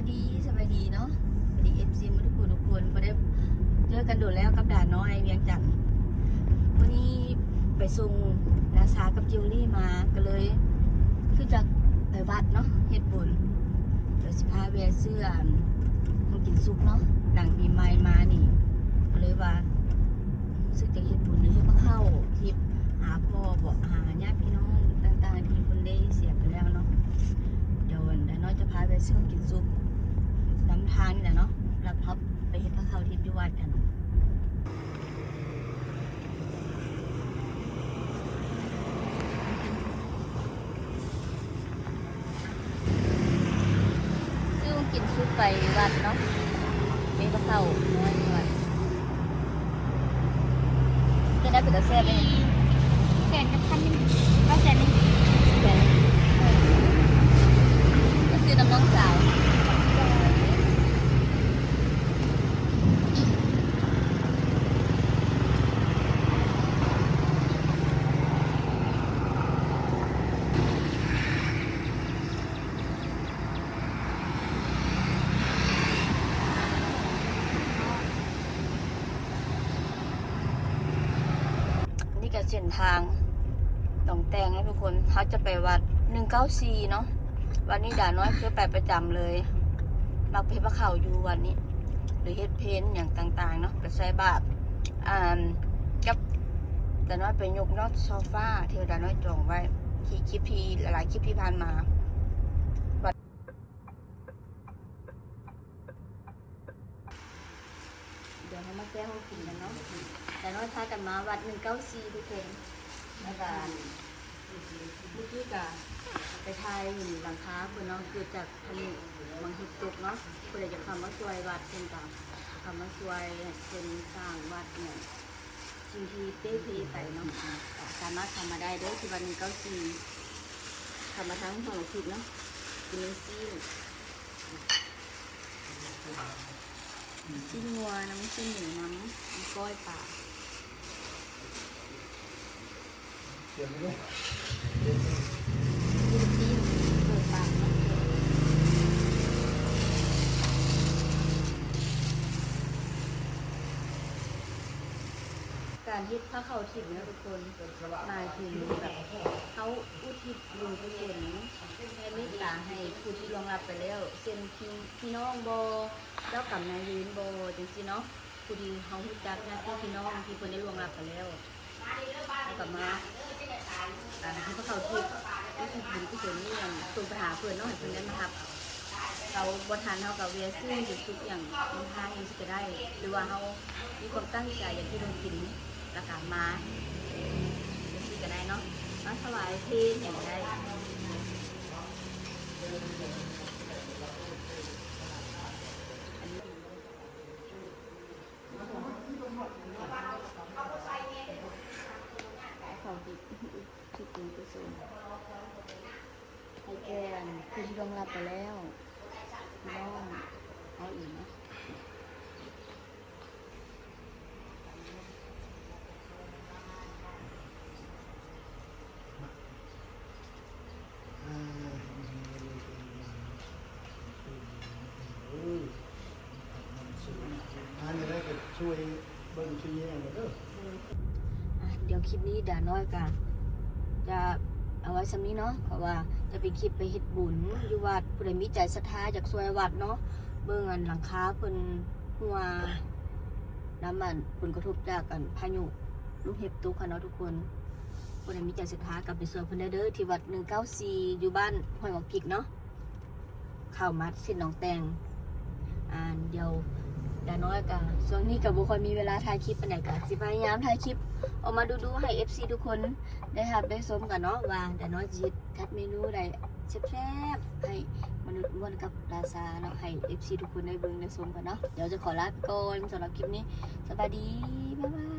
สบายดีเนาะสวัสดีFCมาทุกคนพอได้เจอกันโดดแล้วกับด่านน้อยเวียงจันทน์วันนี้ไปส่งนาซากับจิวลี่มาก็เลยคือจะไปวัดเนาะเฮ็ดบุญเดี๋ยวสิพาแวะเสื้อของกินซุปเนาะหลังปีใหม่มานี่ก็เลยว่ารู้สึกจะเฮ็ดบุญหรือเฮ็ดมาเข้าทิพหาพ่อบอกหาญาติพี่น้องต่างๆที่คนได้เสียไปแล้วเนาะเดี๋ยวน้อยจะพาไปซื้อกินซุปน้ำทางนี่แหละเนาะรับท็อปไปเห็นพระเขาทิพย์ที่วัดกันซื้อกินซุปไปวัดเนาะไปพระเขาน้อยวัดจะได้เป็นกระแสไปแสนกับพันนึงว่าแสนนึง ก็คือน้ำน้องสาวนี่ก็เส้นทางตองแตงนะทุกคนเขาจะไปวัด194เนาะวันนี้ด่าน้อยคือไปประจำเลยมักไปพระเขาอยู่วันนี้หรือเฮ็ดเพนอย่างต่างๆเนาะไปใส่บาตรกับด่าน้อยไปยกนอตโซฟาที่ด่าน้อยจองไว้ที่คลิปที่หลายๆคลิปที่ผ่านมาเดี๋ยวให้มาแก้ห้องกินกันเนาะแต่น้อยพากันมาวัด194ทุกคนแล้วก็เมื่อกี้ก็ไปทายอยู่หลังคาเพื่อนเนาะคือจากทะเลบางหิบตกเนาะเพื่อจะทำมาช่วยวัดเป็นต่างทำมาช่วยเป็นสร้างวัดเนี่ยสิ่งที่เต้พีไปเนาะสามารถทำมาได้ด้วยที่วัน194ทำมาทั้งสองอาทิตย์เนาะกินซี่งัวน้ำซี่หมูน้ำก้อยปลาเดี๋ยวนี้ดูที่เปิดปากเนาะการที่พระเขาทิพย์นะทุกคนหมายถึงแบบเขาอุทิศบุญกุศลให้เมตตาให้ผู้ที่ล่วงลับไปแล้วเช่นพี่น้องโบเจ้ากรรมนายเวรโบจังซี่เนาะผู้ที่เขารู้จักญาติพี่น้องที่คนได้ล่วงลับไปแล้วแล้วก็มาที่พระเขาทิพย์อุทิศบุญกุศลนี่อย่างตรงไปหาเพื่อนเนาะให้เพื่อนได้มาทับเราบทานเขากับเวียซื่ออยู่ทุกอย่างมีทางยังสิจะได้หรือว่าเขามีความตั้งใจอย่างที่เรากินราคามายังสิจะได้เนาะมาถวายเพลอย่างได้เขาดิที่กินกุศลให้แกนคือที่ลงรับไปแล้วน้องเอาอีกนะช่วยเบิ่งช่วยแย่งเด้อเดี๋ยวคลิปนี้ด่าน้อยกันจะเอาไว้ซ้ำนี้เนาะเพราะว่าจะเป็นคลิปไปเฮ็ดบุญอยู่วัดผู้ใดมีใจศรัทธาอยากช่วยวัดเนาะเบิ่งอันหลังคาเพิ่นหัวน้ำมันผลกระทบจากกันพายุลูกเห็บตกค่ะเนาะทุกคนผู้ใดมีใจศรัทธากลับไปช่วยเพิ่นได้เด้อที่วัด194อยู่บ้านห้วยหมอกพริกเนาะเข้ามัดสินหนองแตงเดี๋ยวด่าน้อยกันช่วงนี้กับบุคคลมีเวลาถ่ายคลิปปานใดกันสิพยายามถ่ายคลิปออกมาดูให้ FC ทุกคนได้รับได้ชมกันเนาะว่าด่าน้อยจิตคัดเมนูใดแซ่บๆให้มนุษย์ม่วนกับลาซาเนาะให้ FC ทุกคนได้เบิ่งได้ชมกันเนาะเดี๋ยวจะขอลาไปก่อนสำหรับคลิปนี้สวัสดีบ๊ายบาย